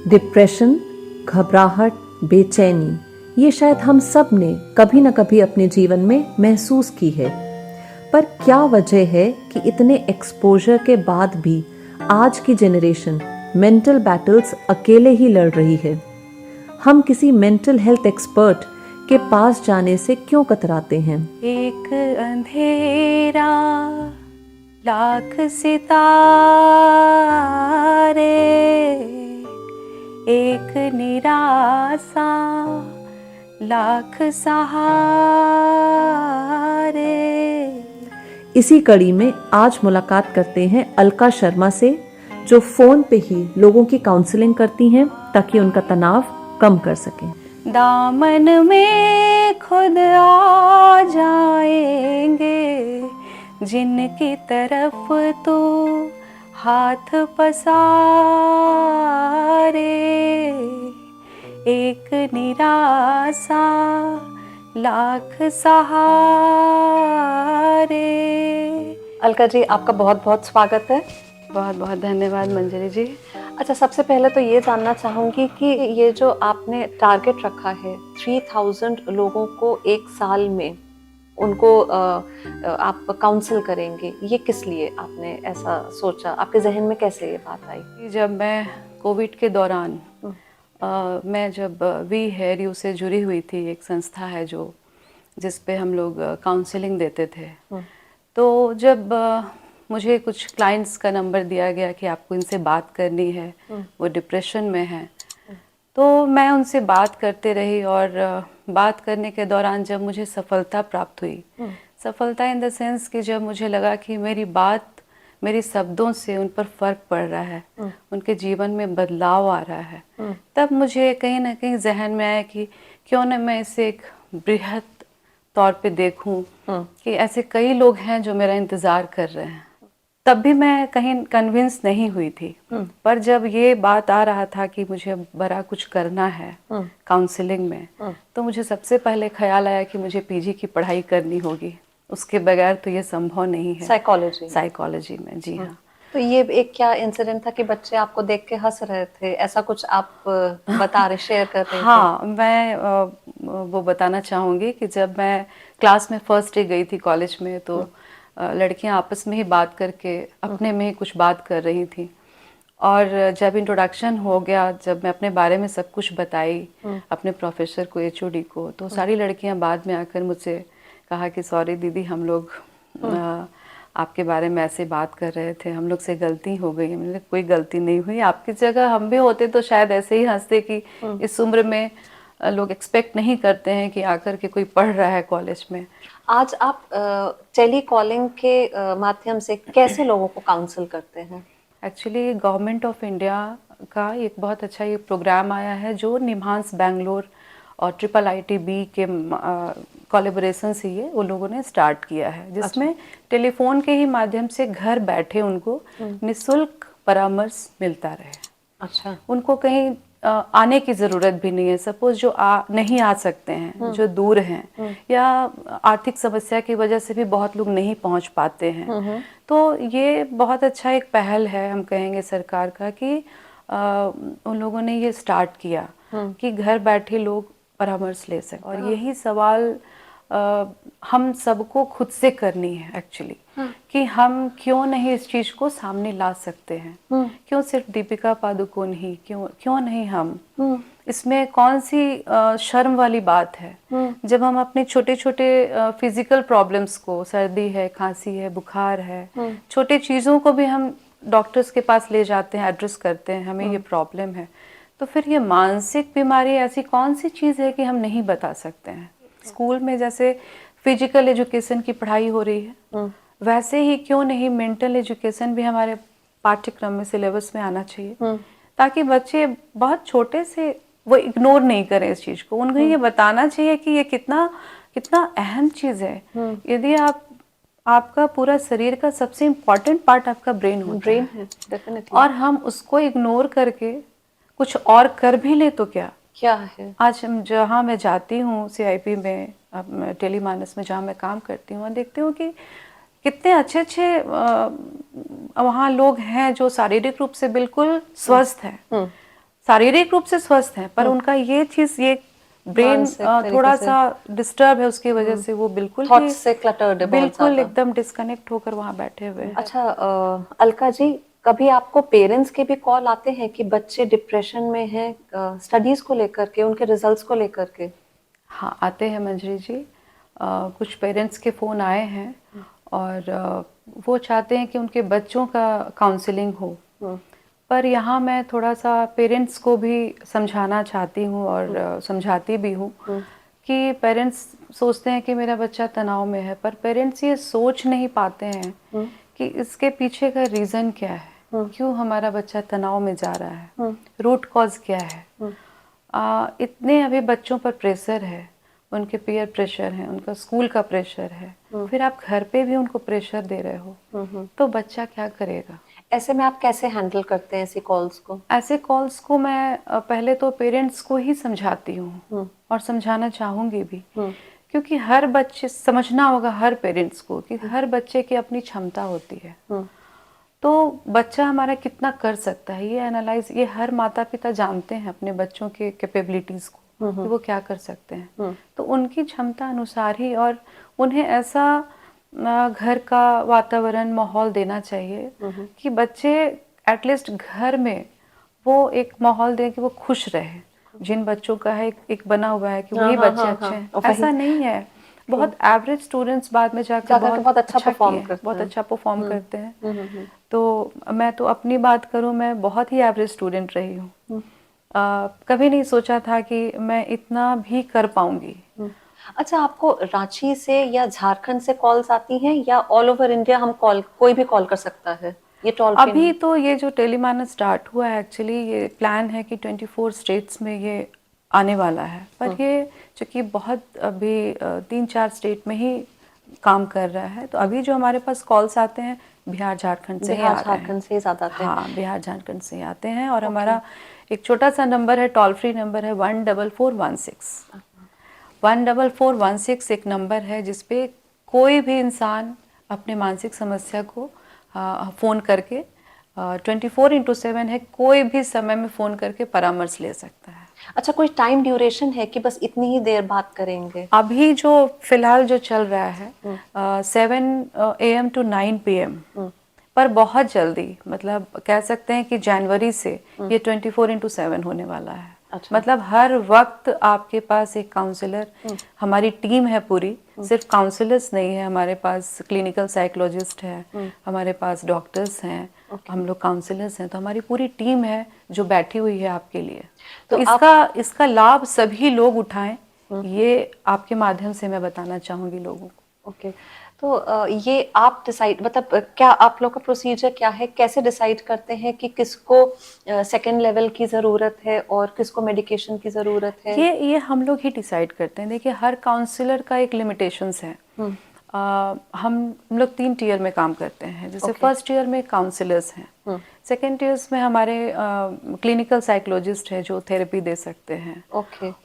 Depression, घबराहट, बेचैनी, ये शायद हम सब ने कभी न कभी अपने जीवन में महसूस की है। पर क्या वजह है कि इतने एक्सपोजर के बाद भी आज की जनरेशन मेंटल बैटल्स अकेले ही लड़ रही है? हम किसी मेंटल हेल्थ एक्सपर्ट के पास जाने से क्यों कतराते हैं? एक अंधेरा, लाख सितारे, एक निराशा, लाख सहारे। इसी कड़ी में आज मुलाकात करते हैं अलका शर्मा से, जो फोन पे ही लोगों की काउंसलिंग करती हैं ताकि उनका तनाव कम कर सकें। दामन में खुद आ जाएंगे जिनकी तरफ तो हाथ पसारे, एक निराशा, लाख सहारे। अलका जी, आपका बहुत बहुत स्वागत है। बहुत बहुत धन्यवाद मंजरी जी। अच्छा, सबसे पहले तो ये जानना चाहूँगी कि ये जो आपने टारगेट रखा है 3000 लोगों को एक साल में उनको आप काउंसिल करेंगे, ये किस लिए आपने ऐसा सोचा? आपके जहन में कैसे ये बात आई? जब मैं कोविड के दौरान मैं जब वी हेयर यू से जुड़ी हुई थी, एक संस्था है जो जिस पे हम लोग काउंसलिंग देते थे, तो जब मुझे कुछ क्लाइंट्स का नंबर दिया गया कि आपको इनसे बात करनी है, वो डिप्रेशन में है, तो मैं उनसे बात करते रही। और बात करने के दौरान जब मुझे सफलता प्राप्त हुई, सफलता इन द सेंस कि जब मुझे लगा कि मेरी बात, मेरे शब्दों से उन पर फर्क पड़ रहा है, उनके जीवन में बदलाव आ रहा है, तब मुझे कहीं ना कहीं जहन में आया कि क्यों ना मैं इसे एक बृहद तौर पे देखूं कि ऐसे कई लोग हैं जो मेरा इंतज़ार कर रहे हैं। तब भी मैं कहीं कन्विंस नहीं हुई थी, पर जब ये बात आ रहा था कि मुझे बड़ा कुछ करना है काउंसलिंग में, तो मुझे सबसे पहले ख्याल आया कि मुझे पीजी की पढ़ाई करनी होगी, उसके बगैर तो ये संभव नहीं है। साइकोलॉजी में, जी हाँ। तो ये एक क्या इंसिडेंट था कि बच्चे आपको देख के हंस रहे थे, ऐसा कुछ आप बता रहे, शेयर कर रहे थे? हाँ, मैं वो बताना चाहूँगी कि जब मैं क्लास में फर्स्ट डे गई थी कॉलेज में, तो लड़कियां आपस में ही बात करके अपने में ही कुछ बात कर रही थी। और जब इंट्रोडक्शन हो गया, जब मैं अपने बारे में सब कुछ बताई अपने प्रोफेसर को, एचओडी को, तो सारी लड़कियां बाद में आकर मुझसे कहा कि सॉरी दीदी, हम लोग आपके बारे में ऐसे बात कर रहे थे, हम लोग से गलती हो गई। मैंने कोई गलती नहीं हुई, आपकी जगह हम भी होते तो शायद ऐसे ही हंसते कि इस उम्र में लोग एक्सपेक्ट नहीं करते हैं कि आकर के कोई पढ़ रहा है कॉलेज में। आज आप टेली कॉलिंग के माध्यम से कैसे लोगों को काउंसिल करते हैं? एक्चुअली गवर्नमेंट ऑफ इंडिया का एक बहुत अच्छा ये प्रोग्राम आया है जो निम्हांस बैंगलोर और IIIT-B के कोलैबोरेशन से ये वो लोगों ने स्टार्ट किया है, जिसमें टेलीफोन के ही माध्यम से घर बैठे उनको निःशुल्क परामर्श मिलता रहे। अच्छा। उनको कहीं आने की ज़रूरत भी नहीं है। सपोज जो नहीं आ सकते हैं, जो दूर हैं, या आर्थिक समस्या की वजह से भी बहुत लोग नहीं पहुंच पाते हैं, तो ये बहुत अच्छा एक पहल है, हम कहेंगे सरकार का, कि उन लोगों ने ये स्टार्ट किया कि घर बैठे लोग परामर्श ले सकें। और यही सवाल हम सबको खुद से करनी है एक्चुअली, कि हम क्यों नहीं इस चीज को सामने ला सकते हैं। क्यों सिर्फ दीपिका पादुकोण ही, क्यों नहीं हम? इसमें कौन सी शर्म वाली बात है? जब हम अपने छोटे छोटे फिजिकल प्रॉब्लम्स को, सर्दी है, खांसी है, बुखार है, छोटे चीज़ों को भी हम डॉक्टर्स के पास ले जाते हैं, एड्रेस करते हैं, हमें ये प्रॉब्लम है, तो फिर ये मानसिक बीमारी ऐसी कौन सी चीज़ है कि हम नहीं बता सकते हैं? स्कूल में जैसे फिजिकल एजुकेशन की पढ़ाई हो रही है, वैसे ही क्यों नहीं मेंटल एजुकेशन भी हमारे पाठ्यक्रम में, सिलेबस में आना चाहिए, ताकि बच्चे बहुत छोटे से वो इग्नोर नहीं करें इस चीज़ को। उनको ये बताना चाहिए कि ये कितना कितना अहम चीज़ है। यदि आपका पूरा शरीर का सबसे इम्पोर्टेंट पार्ट आपका ब्रेन होता है, डेफिनेटली, और हम उसको इग्नोर करके कुछ और कर भी ले तो क्या है? आज हम जहाँ मैं जाती हूँ CIP में, टेलीमानस में जहाँ मैं काम करती हूँ, देखती हूँ कि कितने अच्छे अच्छे वहाँ लोग हैं जो शारीरिक रूप से बिल्कुल स्वस्थ हैं, शारीरिक रूप से स्वस्थ हैं, पर उनका ये चीज, ये ब्रेन मानसिक तरीके थोड़ा से। सा डिस्टर्ब है, उसकी वजह से वो बिल्कुल ही थॉट्स से क्लटर्ड है बहुत बिल्कुल ज्यादा। एकदम डिस्कनेक्ट होकर वहां बैठे हुए हैं। अच्छा अलका जी, कभी आपको पेरेंट्स के भी कॉल आते हैं कि बच्चे डिप्रेशन में हैं स्टडीज को लेकर के, उनके रिजल्ट्स को लेकर के? हाँ, आते हैं मंजरी जी। कुछ पेरेंट्स के फ़ोन आए हैं और वो चाहते हैं कि उनके बच्चों का काउंसलिंग हो। पर यहाँ मैं थोड़ा सा पेरेंट्स को भी समझाना चाहती हूँ और समझाती भी हूँ कि पेरेंट्स सोचते हैं कि मेरा बच्चा तनाव में है, पर पेरेंट्स ये सोच नहीं पाते हैं कि इसके पीछे का रीज़न क्या है, क्यों हमारा बच्चा तनाव में जा रहा है, रूट कॉज क्या है। इतने अभी बच्चों पर प्रेशर है, उनके पीयर प्रेशर है, उनका स्कूल का प्रेशर है, फिर आप घर पे भी उनको प्रेशर दे रहे हो, तो बच्चा क्या करेगा। ऐसे में आप कैसे हैंडल करते हैं ऐसी कॉल्स को? ऐसे कॉल्स को मैं पहले तो पेरेंट्स को ही समझाती हूँ और समझाना चाहूँगी भी, क्योंकि हर बच्चे, समझना होगा हर पेरेंट्स को कि हर बच्चे की अपनी क्षमता होती है। तो बच्चा हमारा कितना कर सकता है, ये एनालाइज, ये हर माता पिता जानते हैं अपने बच्चों के कैपेबिलिटीज़ को कि वो क्या कर सकते हैं। तो उनकी क्षमता अनुसार ही, और उन्हें ऐसा घर का वातावरण, माहौल देना चाहिए कि बच्चे एटलीस्ट घर में वो एक माहौल दें कि वो खुश रहे। जिन बच्चों का है एक बना हुआ है कि वही बच्चे अच्छे हैं, ऐसा नहीं है। बहुत एवरेज स्टूडेंट्स बाद में जाकर बहुत अच्छा परफॉर्म करते हैं, बहुत अच्छा परफॉर्म करते हैं। तो मैं तो अपनी बात करूं, मैं बहुत ही एवरेज स्टूडेंट रही हूँ। कभी नहीं सोचा था कि मैं इतना भी कर पाऊंगी। अच्छा, आपको रांची से या झारखंड से कॉल्स आती हैं या ऑल ओवर इंडिया हम कॉल, कोई भी कॉल कर सकता है? ये टोल फ्री अभी तो ये जो टेलीमानस स्टार्ट हुआ है, एक्चुअली ये प्लान है कि 24 स्टेट्स में ये आने वाला है, पर ये चूँकि बहुत अभी 3-4 स्टेट में ही काम कर रहा है, तो अभी जो हमारे पास कॉल्स आते हैं बिहार झारखंड से ही आ रहे हैं। झारखंड से ही ज्यादा आते हैं? हाँ, बिहार झारखंड से ही आते हैं। और हमारा एक छोटा सा नंबर है, टोल फ्री नंबर है 14416। 14416 एक नंबर है जिसपे कोई भी इंसान अपने मानसिक समस्या को फ़ोन करके 24/7 है, कोई भी समय में फ़ोन करके परामर्श ले सकता है। अच्छा, कोई टाइम ड्यूरेशन है कि बस इतनी ही देर बात करेंगे? अभी जो फिलहाल जो चल रहा है 7 AM to 9 PM, पर बहुत जल्दी, मतलब कह सकते हैं कि जनवरी से ये 24/7 होने वाला है। अच्छा। मतलब हर वक्त आपके पास एक काउंसलर, हमारी टीम है पूरी, सिर्फ काउंसलर्स नहीं है, हमारे पास क्लिनिकल साइकोलॉजिस्ट है, हमारे पास डॉक्टर्स हैं, हम लोग काउंसलर्स हैं, तो हमारी पूरी टीम है जो बैठी हुई है आपके लिए। तो इसका लाभ सभी लोग उठाएं, ये आपके माध्यम से मैं बताना चाहूँगी लोगों को। ओके, तो ये आप डिसाइड, मतलब क्या आप लोग का प्रोसीजर क्या है, कैसे डिसाइड करते हैं कि किसको सेकंड लेवल की ज़रूरत है और किसको मेडिकेशन की ज़रूरत है? ये हम लोग ही डिसाइड करते हैं। देखिए, हर काउंसलर का एक लिमिटेशंस है। हम लोग 3 टीयर में काम करते हैं। जैसे फर्स्ट ईयर में काउंसलर्स हैं, सेकेंड ईयर्स में हमारे क्लिनिकल साइकोलॉजिस्ट है जो थेरेपी दे सकते हैं।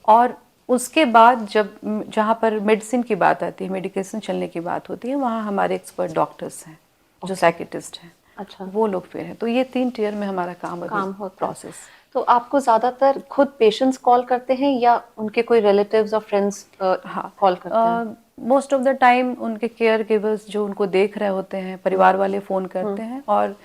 और उसके बाद जब जहाँ पर मेडिसिन की बात आती है, मेडिकेशन चलने की बात होती है, वहाँ हमारे एक्सपर्ट डॉक्टर्स हैं जो साइकियाट्रिस्ट हैं। अच्छा, वो लोग फिर हैं। तो ये 3 टीयर में हमारा काम होता प्रोसेस। तो आपको ज्यादातर खुद पेशेंट्स कॉल करते हैं या उनके कोई रिलेटिव्स और फ्रेंड्स कॉल करते हैं? मोस्ट ऑफ द टाइम उनके केयर गिवर्स जो उनको देख रहे होते हैं, परिवार वाले फ़ोन करते हैं। और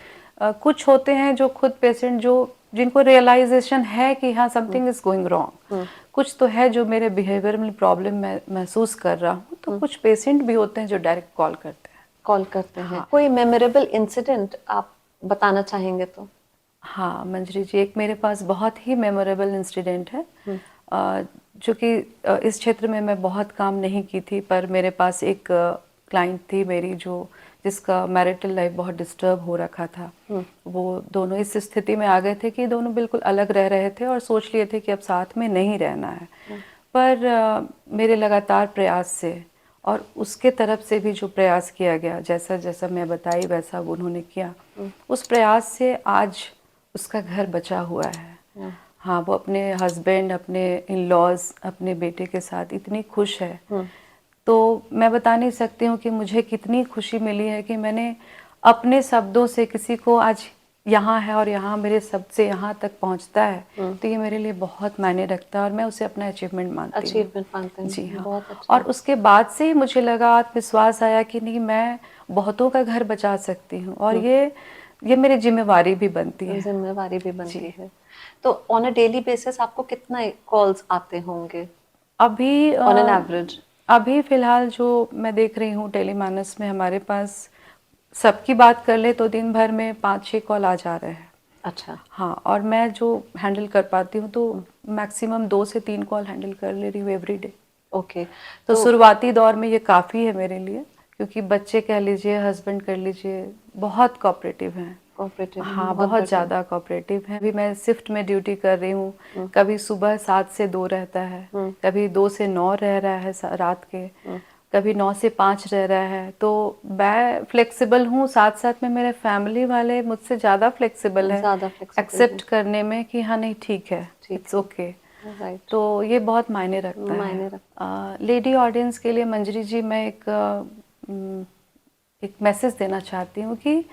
कुछ होते हैं जो खुद पेशेंट, जो जिनको रियलाइजेशन है कि हाँ समथिंग इज गोइंग रॉन्ग, कुछ तो है जो मेरे बिहेवियर में प्रॉब्लम मैं महसूस कर रहा हूँ, तो कुछ पेशेंट भी होते हैं जो डायरेक्ट कॉल करते हैं। हाँ। कोई मेमोरेबल इंसिडेंट आप बताना चाहेंगे तो? हाँ मंजरी जी, एक मेरे पास बहुत ही मेमोरेबल इंसिडेंट है। जो कि इस क्षेत्र में मैं बहुत काम नहीं की थी, पर मेरे पास एक क्लाइंट थी मेरी जिसका मैरिटल लाइफ बहुत डिस्टर्ब हो रखा था। वो दोनों इस स्थिति में आ गए थे कि दोनों बिल्कुल अलग रह रहे थे और सोच लिए थे कि अब साथ में नहीं रहना है। पर मेरे लगातार प्रयास से और उसके तरफ से भी जो प्रयास किया गया, जैसा जैसा मैं बताई वैसा उन्होंने किया, उस प्रयास से आज उसका घर बचा हुआ है। हाँ, वो अपने हस्बैंड, अपने इन लॉज, अपने बेटे के साथ इतनी खुश है। तो मैं बता नहीं सकती हूँ कि मुझे कितनी खुशी मिली है कि मैंने अपने शब्दों से किसी को आज यहाँ है और यहाँ मेरे सबसे यहाँ तक पहुँचता है, तो ये मेरे लिए बहुत मायने रखता है और मैं उसे अपना अचीवमेंट मानती हूँ। अचीवमेंट मानते हैं। जी हाँ। बहुत अच्छा। और उसके बाद से ही मुझे लगा, आत्मविश्वास आया कि नहीं, मैं बहुतों का घर बचा सकती हूँ और ये मेरी जिम्मेवारी भी बनती है। जिम्मेवारी भी बनती है। तो ऑन अ डेली बेसिस आपको कितना कॉल्स आते होंगे अभी ऑन एन एवरेज? अभी फिलहाल जो मैं देख रही हूँ टेलीमानस में, हमारे पास सबकी बात कर ले तो दिन भर में 5-6 कॉल आ जा रहे हैं। अच्छा। हाँ, और मैं जो हैंडल कर पाती हूँ तो मैक्सिमम 2 से 3 कॉल हैंडल कर ले रही हूँ एवरी डे। ओके। तो शुरुआती दौर में ये काफ़ी है मेरे लिए, क्योंकि बच्चे कह लीजिए, हस्बैंड कर लीजिए, बहुत कोऑपरेटिव हैं। कोऑपरेटिव। हाँ, बहुत ज़्यादा कोऑपरेटिव है। अभी मैं शिफ्ट में ड्यूटी कर रही हूँ, कभी सुबह 7 से 2 रहता है, कभी 2 से 9 रह रहा है रात के, कभी 9 से 5 रह रहा है। तो मैं फ्लेक्सिबल हूँ, साथ साथ में मेरे फैमिली वाले मुझसे ज़्यादा फ्लेक्सिबल है एक्सेप्ट करने में कि हाँ नहीं ठीक है, इट्स ओके। राइट। तो ये बहुत मायने रखता है। लेडी ऑडियंस के लिए मंजरी जी, मैं एक मैसेज देना चाहती हूँ कि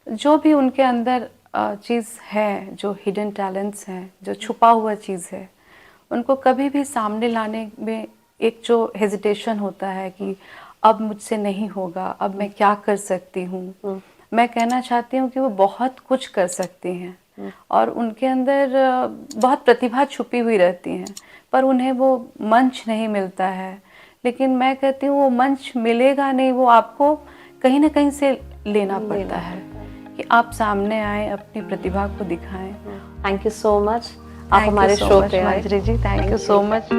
जो भी उनके अंदर चीज़ है, जो हिडन टैलेंट्स हैं, जो छुपा हुआ चीज़ है, उनको कभी भी सामने लाने में एक जो हेजिटेशन होता है कि अब मुझसे नहीं होगा, अब मैं क्या कर सकती हूँ, मैं कहना चाहती हूँ कि वो बहुत कुछ कर सकती हैं और उनके अंदर बहुत प्रतिभा छुपी हुई रहती हैं, पर उन्हें वो मंच नहीं मिलता है। लेकिन मैं कहती हूँ वो मंच मिलेगा नहीं, वो आपको कहीं ना कहीं से लेना पड़ता है कि आप सामने आए, अपनी प्रतिभा को दिखाएं। थैंक यू सो मच, आप हमारे शो पे आए। मंजरी जी, थैंक यू सो मच।